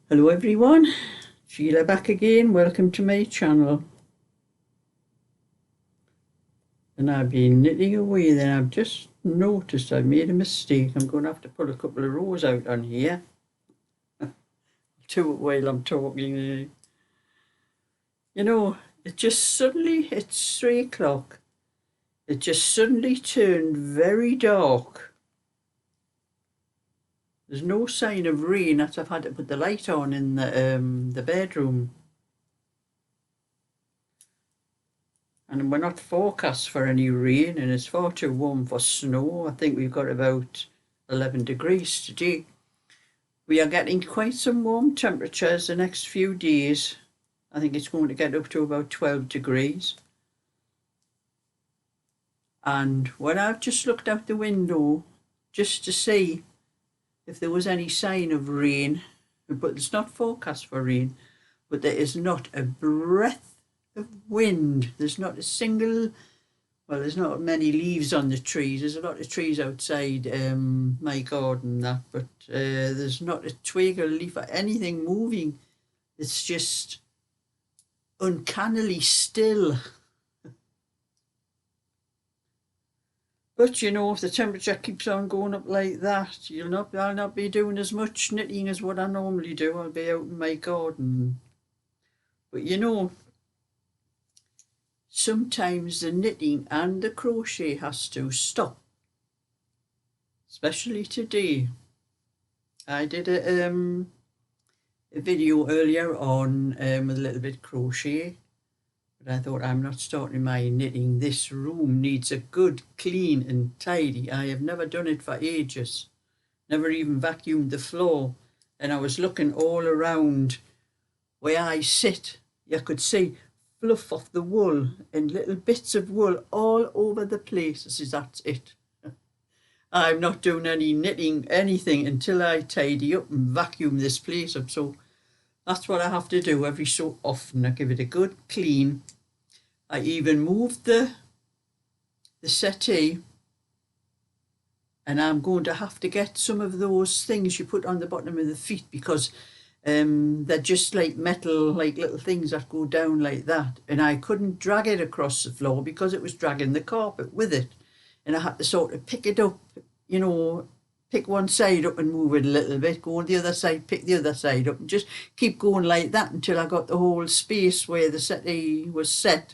Hello everyone, Sheila back again. Welcome to my channel. And I've been knitting away, then I've just noticed I've made a mistake. I'm going to have to pull a couple of rows out on here. Do it while I'm talking. You know, it just suddenly, it's 3 o'clock. It just suddenly turned very dark. There's no sign of rain that I've had to put the light on in the bedroom. And we're not forecast for any rain, and it's far too warm for snow. I think we've got about 11 degrees today. We are getting quite some warm temperatures the next few days. I think it's going to get up to about 12 degrees. And when I've just looked out the window just to see if there was any sign of rain, but it's not forecast for rain, but there is not a breath of wind. There's not a single, well, there's not many leaves on the trees. There's a lot of trees outside my garden, but there's not a twig or leaf or anything moving. It's just uncannily still. But you know, if the temperature keeps on going up like that, I'll not be doing as much knitting as what I normally do. I'll be out in my garden. But you know, sometimes the knitting and the crochet has to stop. Especially today. I did a video earlier on with a little bit of crochet. But I thought, I'm not starting my knitting. This room needs a good clean and tidy. I have never done it for ages. Never even vacuumed the floor. And I was looking all around where I sit. You could see fluff off the wool and little bits of wool all over the place. I says, that's it. I'm not doing any knitting, anything, until I tidy up and vacuum this place up. So that's what I have to do every so often. I give it a good clean. I even moved the settee, and I'm going to have to get some of those things you put on the bottom of the feet, because they're just like metal, like little things that go down like that. And I couldn't drag it across the floor because it was dragging the carpet with it. And I had to sort of pick it up, you know, pick one side up and move it a little bit, go on the other side, pick the other side up, and just keep going like that until I got the whole space where the settee was set,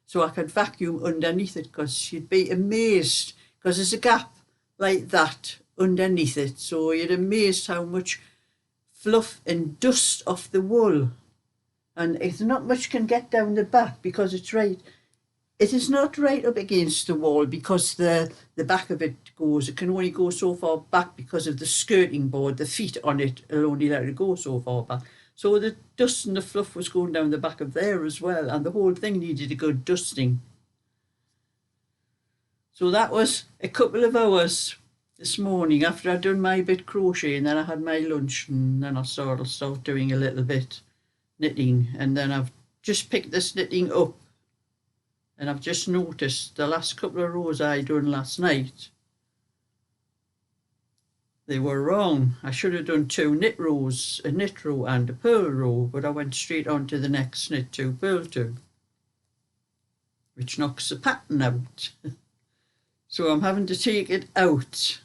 so I could vacuum underneath it, because you'd be amazed, because there's a gap like that underneath it, so you'd amazed how much fluff and dust off the wool, and it's not much can get down the back, because it is not right up against the wall, because the back of it can only go so far back because of the skirting board. The feet on it will only let it go so far back. So the dust and the fluff was going down the back of there as well, and the whole thing needed a good dusting. So that was a couple of hours this morning after I'd done my bit crochet, and then I had my lunch, and then I'll start doing a little bit knitting. And then I've just picked this knitting up, and I've just noticed the last couple of rows I done last night, they were wrong. I should have done 2 knit rows, a knit row and a purl row, but I went straight on to the next knit 2, purl 2, which knocks the pattern out. So I'm having to take it out.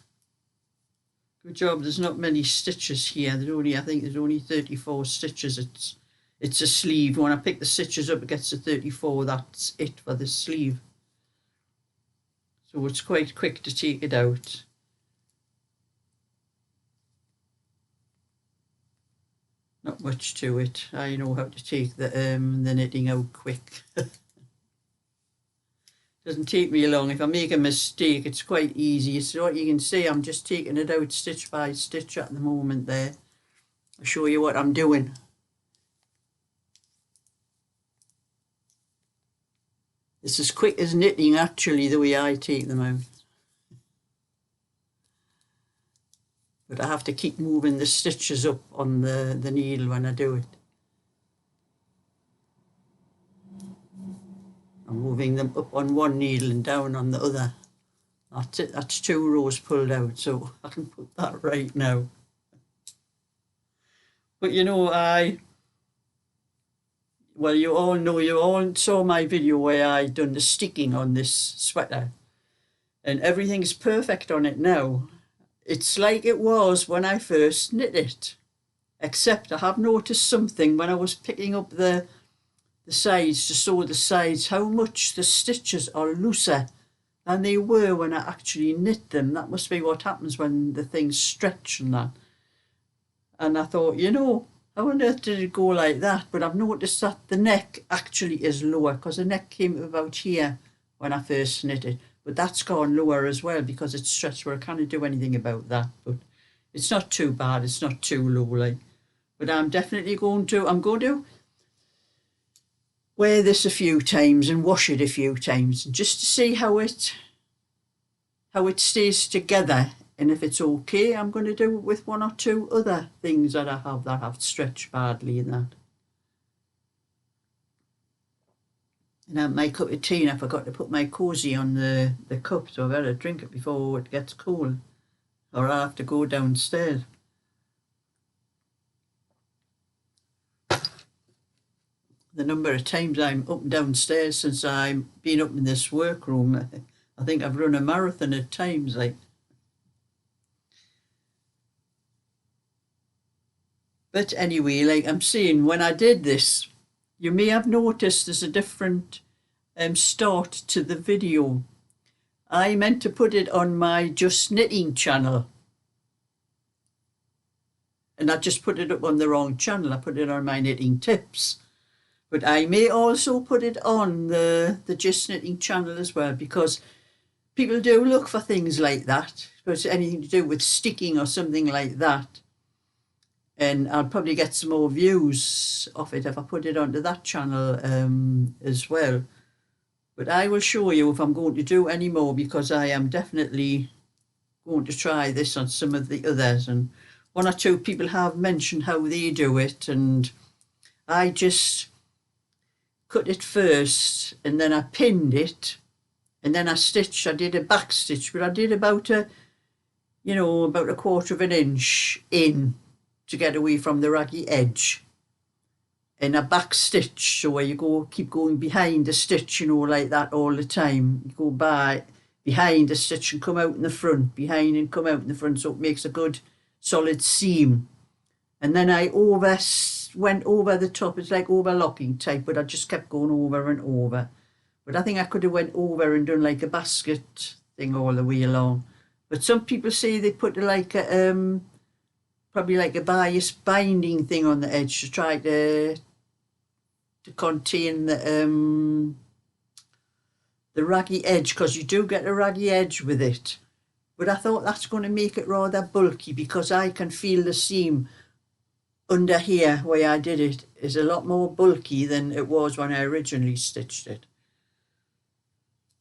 Good job, there's not many stitches here. I think there's only 34 stitches. It's a sleeve. When I pick the stitches up, it gets to 34. That's it for the sleeve. So it's quite quick to take it out. Not much to it. I know how to take the knitting out quick. Doesn't take me long. If I make a mistake, it's quite easy. So what you can see, I'm just taking it out stitch by stitch at the moment there. I'll show you what I'm doing. It's as quick as knitting, actually, the way I take them out. But I have to keep moving the stitches up on the needle when I do it. I'm moving them up on one needle and down on the other. That's it. That's 2 rows pulled out, so I can put that right now. But you know, well, you all know, you all saw my video where I done the sticking on this sweater, and everything's perfect on it now. It's like it was when I first knit it, except I have noticed something when I was picking up the sides to sew the sides, how much the stitches are looser than they were when I actually knit them. That must be what happens when the things stretch and that. And I thought, you know, how on earth did it go like that? But I've noticed that the neck actually is lower, because the neck came about here when I first knit it. But that's gone lower as well because it's stretched, where I can't do anything about that. But it's not too bad. It's not too low, like. But I'm definitely going to wear this a few times and wash it a few times, just to see how it stays together. And if it's okay, I'm going to do it with one or two other things that I have stretched badly in that. And my cup of tea, and I forgot to put my cozy on the cup, so I better drink it before it gets cold, or I'll have to go downstairs. The number of times I'm up and downstairs since I've been up in this workroom, I think I've run a marathon at times, like. But anyway, like I'm saying, when I did this, you may have noticed there's a different start to the video. I meant to put it on my Just Knitting channel, and I just put it up on the wrong channel. I put it on my knitting tips. But I may also put it on the Just Knitting channel as well, because people do look for things like that. If it's anything to do with sticking or something like that. And I'll probably get some more views of it if I put it onto that channel as well. But I will show you if I'm going to do any more, because I am definitely going to try this on some of the others. And one or two people have mentioned how they do it, and I just cut it first, and then I pinned it, and then I stitched. I did a back stitch, but I did about a quarter of an inch in to get away from the raggy edge, and a back stitch, so where you keep going behind the stitch, like that all the time. You go by behind the stitch and come out in the front, behind and come out in the front, so it makes a good solid seam. And then I went over the top. It's like overlocking type, but I just kept going over and over. But I think I could have went over and done like a basket thing all the way along. But some people say they put like a probably like a bias binding thing on the edge to try to contain the raggy edge, because you do get a raggy edge with it. But I thought that's going to make it rather bulky, because I can feel the seam under here where I did it is a lot more bulky than it was when I originally stitched it.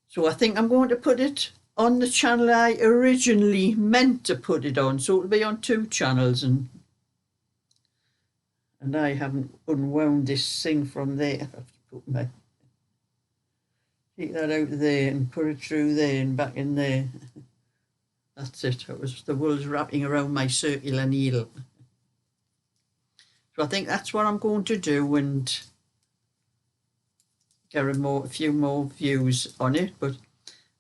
So I think I'm going to put it on the channel I originally meant to put it on, so it'll be on two channels. And I haven't unwound this thing from there. I have to put take that out of there and put it through there and back in there. That's it. It was the wool's wrapping around my circular needle. So I think that's what I'm going to do, and get a few more views on it. But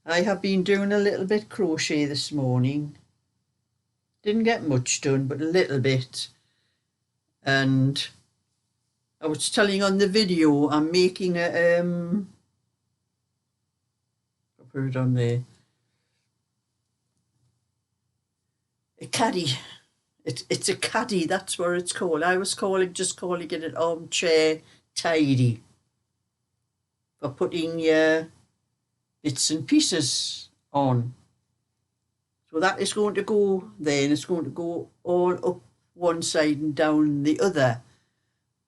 I have been doing a little bit crochet this morning. Didn't get much done, but a little bit. And I was telling on the video, I'm making a I'll put it on there, a caddy. It's a caddy, that's what it's called. I was just calling it an armchair tidy, for putting your bits and pieces on. So that is going to go there, and it's going to go all up one side and down the other.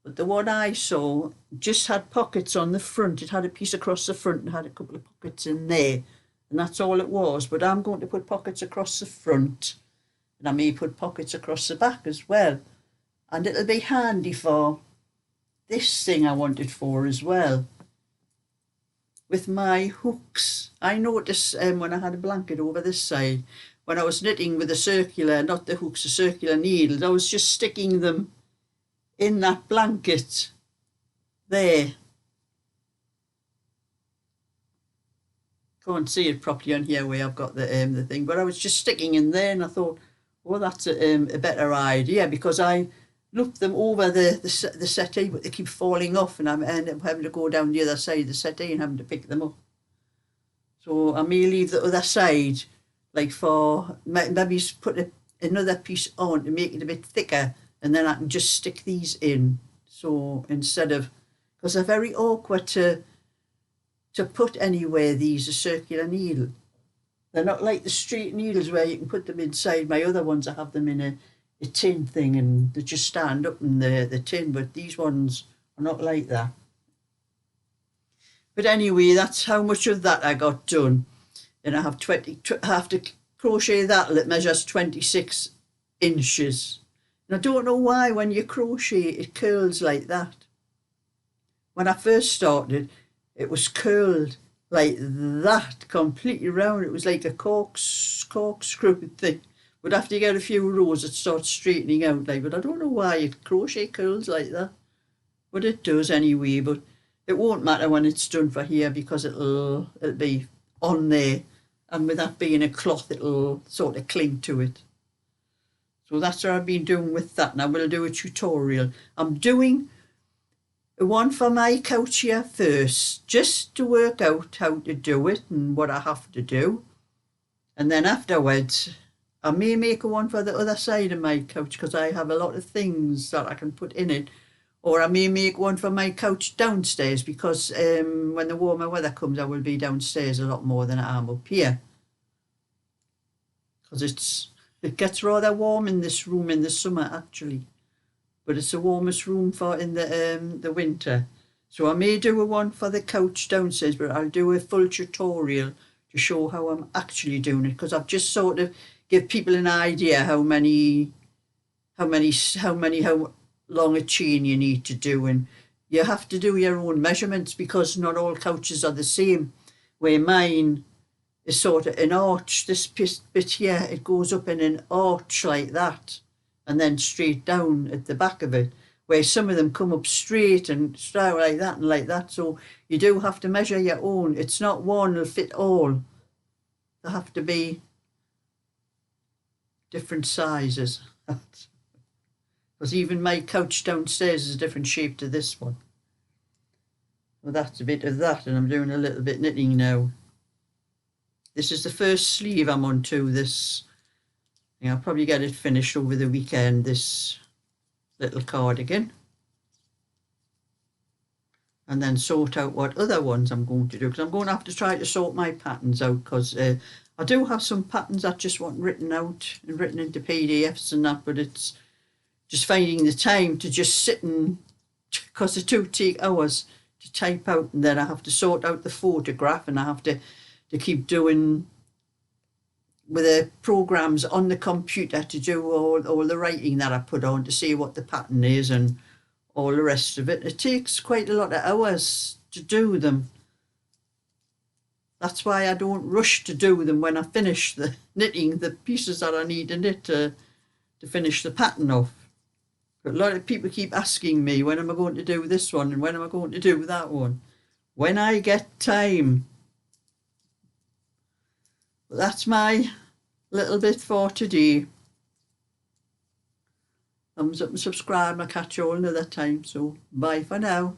But the one I saw just had pockets on the front. It had a piece across the front and had a couple of pockets in there, and that's all it was. But I'm going to put pockets across the front, and I may put pockets across the back as well. And it'll be handy for this thing I want it for as well, with my hooks. I noticed when I had a blanket over this side, when I was knitting with the circular, not the hooks, the circular needles, I was just sticking them in that blanket there. Can't see it properly on here where I've got the thing, but I was just sticking in there, and I thought, well, that's a better idea, because I looped them over the settee, but they keep falling off, and I end up having to go down the other side of the settee and having to pick them up. So I may leave the other side, like for maybe put another piece on to make it a bit thicker, and then I can just stick these in. So instead of, because they're very awkward to put anywhere, these are circular needle. They're not like the straight needles where you can put them inside. My other ones, I have them in a tin thing, and they just stand up in the tin, but these ones are not like that. But anyway, that's how much of that I got done. And I have to crochet that, it measures 26 inches. And I don't know why when you crochet it curls like that. When I first started, it was curled like that, completely round. It was like a corkscrew thing. But after you get a few rows, it starts straightening out. But I don't know why it crochet curls like that. But it does anyway. But it won't matter when it's done for here, because it'll be on there. And with that being a cloth, it'll sort of cling to it. So that's what I've been doing with that. And I will do a tutorial. I'm doing one for my couch here first, just to work out how to do it and what I have to do. And then afterwards, I may make one for the other side of my couch, because I have a lot of things that I can put in it. Or I may make one for my couch downstairs, because when the warmer weather comes, I will be downstairs a lot more than I am up here. Because it gets rather warm in this room in the summer, actually. But it's the warmest room for in the winter. So I may do one for the couch downstairs, but I'll do a full tutorial to show how I'm actually doing it, because I've just sort of give people an idea how long a chain you need to do, and you have to do your own measurements, because not all couches are the same. Where mine is sort of an arch, this bit here, it goes up in an arch like that, and then straight down at the back of it, where some of them come up straight like that and like that. So you do have to measure your own. It's not one will fit all. They have to be different sizes. Because even my couch downstairs is a different shape to this one. Well, that's a bit of that, and I'm doing a little bit knitting now. This is the first sleeve I'm on to this. I'll probably get it finished over the weekend, this little cardigan. And then sort out what other ones I'm going to do, because I'm going to have to try to sort my patterns out, because I do have some patterns that just want written out and written into PDFs and that, but it's just finding the time to just sit and, because the two take hours to type out, and then I have to sort out the photograph, and I have to keep doing with the programs on the computer to do all the writing that I put on to see what the pattern is and all the rest of it. It takes quite a lot of hours to do them. That's why I don't rush to do them when I finish the knitting, the pieces that I need to knit to finish the pattern off. But a lot of people keep asking me, when am I going to do this one and when am I going to do that one? When I get time. But that's my little bit for today. Thumbs up and subscribe, and I'll catch you all another time. So bye for now.